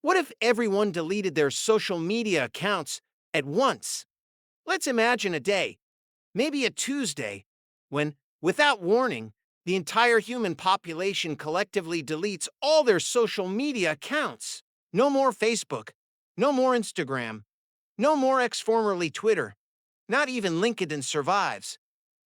What if everyone deleted their social media accounts at once? Let's imagine a day, maybe a Tuesday, when, without warning, the entire human population collectively deletes all their social media accounts. No more Facebook, no more Instagram, no more ex formerly Twitter, not even LinkedIn survives.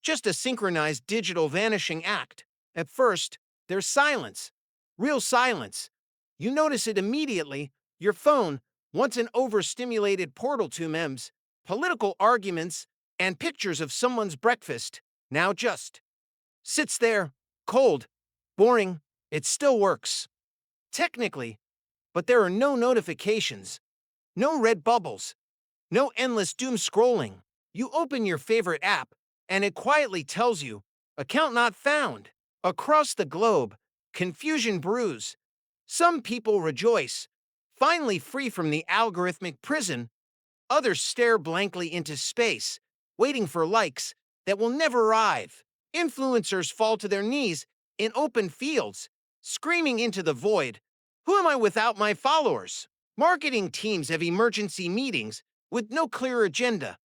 Just a synchronized digital vanishing act. At first, there's silence, real silence. You notice it immediately. Your phone, once an overstimulated portal to memes, political arguments, and pictures of someone's breakfast, now just sits there, cold, boring. It still works. Technically, but there are no notifications, no red bubbles, no endless doom scrolling. You open your favorite app, and it quietly tells you, account not found. Across the globe, confusion brews. Some people rejoice, finally free from the algorithmic prison. Others stare blankly into space, waiting for likes that will never arrive. Influencers fall to their knees in open fields, screaming into the void, "Who am I without my followers?" Marketing teams have emergency meetings with no clear agenda.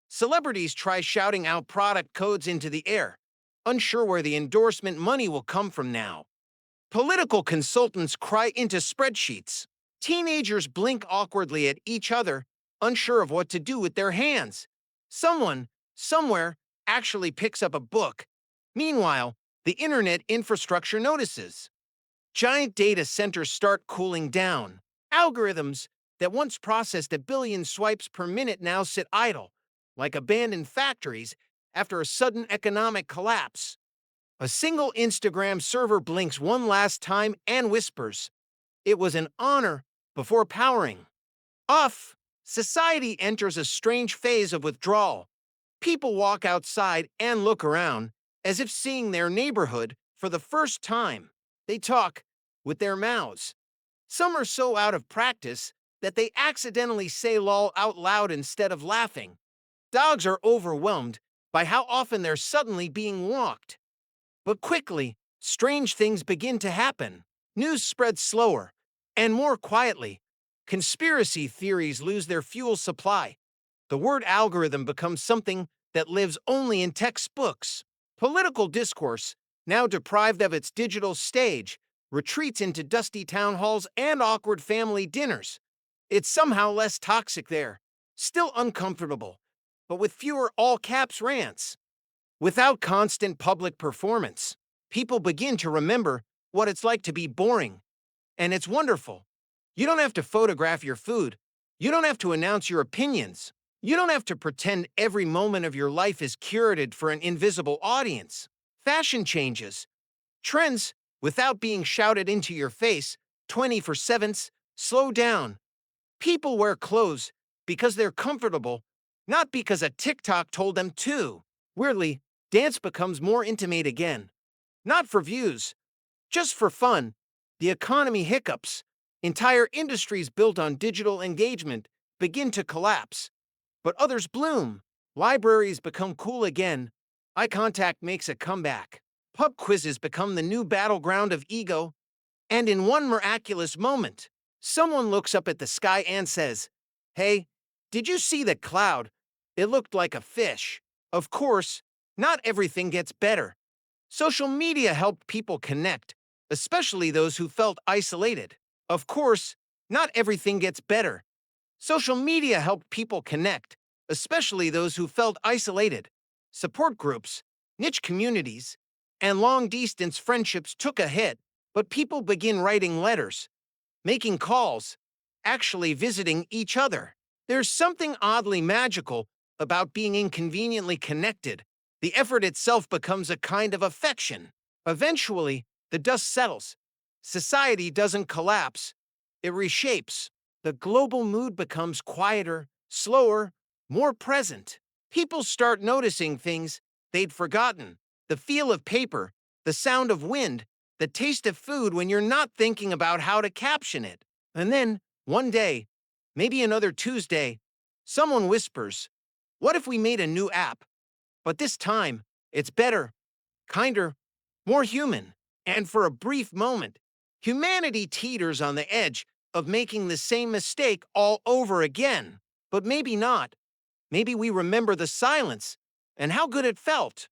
Celebrities try shouting out product codes into the air, unsure where the endorsement money will come from now. Political consultants cry into spreadsheets. Teenagers blink awkwardly at each other, unsure of what to do with their hands. Someone, somewhere, actually picks up a book. Meanwhile, the internet infrastructure notices. Giant data centers start cooling down. Algorithms that once processed a billion swipes per minute now sit idle, like abandoned factories after a sudden economic collapse. A single Instagram server blinks one last time and whispers, "It was an honor," before powering off. Society enters a strange phase of withdrawal. People walk outside and look around, as if seeing their neighborhood for the first time. They talk with their mouths. Some are so out of practice that they accidentally say lol out loud instead of laughing. Dogs are overwhelmed by how often they're suddenly being walked. But quickly, strange things begin to happen. News spreads slower and more quietly. Conspiracy theories lose their fuel supply. The word algorithm becomes something that lives only in textbooks. Political discourse, now deprived of its digital stage, retreats into dusty town halls and awkward family dinners. It's somehow less toxic there, still uncomfortable, but with fewer all caps rants. Without constant public performance, people begin to remember what it's like to be boring. And it's wonderful. You don't have to photograph your food. You don't have to announce your opinions. You don't have to pretend every moment of your life is curated for an invisible audience. Fashion changes. Trends, without being shouted into your face 24/7, slow down. People wear clothes because they're comfortable, not because a TikTok told them to. Weirdly, dance becomes more intimate again. Not for views, just for fun. The economy hiccups. Entire industries built on digital engagement begin to collapse. But others bloom. Libraries become cool again. Eye contact makes a comeback. Pub quizzes become the new battleground of ego. And in one miraculous moment, someone looks up at the sky and says, "Hey, did you see the cloud? It looked like a fish." Of course, not everything gets better. Social media helped people connect, especially those who felt isolated. Of course, not everything gets better. Social media helped people connect, especially those who felt isolated. Support groups, niche communities, and long distance friendships took a hit, but people begin writing letters, making calls, actually visiting each other. There's something oddly magical about being inconveniently connected. The effort itself becomes a kind of affection. Eventually, the dust settles. Society doesn't collapse, it reshapes. The global mood becomes quieter, slower, more present. People start noticing things they'd forgotten: the feel of paper, the sound of wind, the taste of food when you're not thinking about how to caption it. And then, one day, maybe another Tuesday, someone whispers, "What if we made a new app? But this time, it's better, kinder, more human." And for a brief moment, humanity teeters on the edge of making the same mistake all over again. But maybe not. Maybe we remember the silence and how good it felt.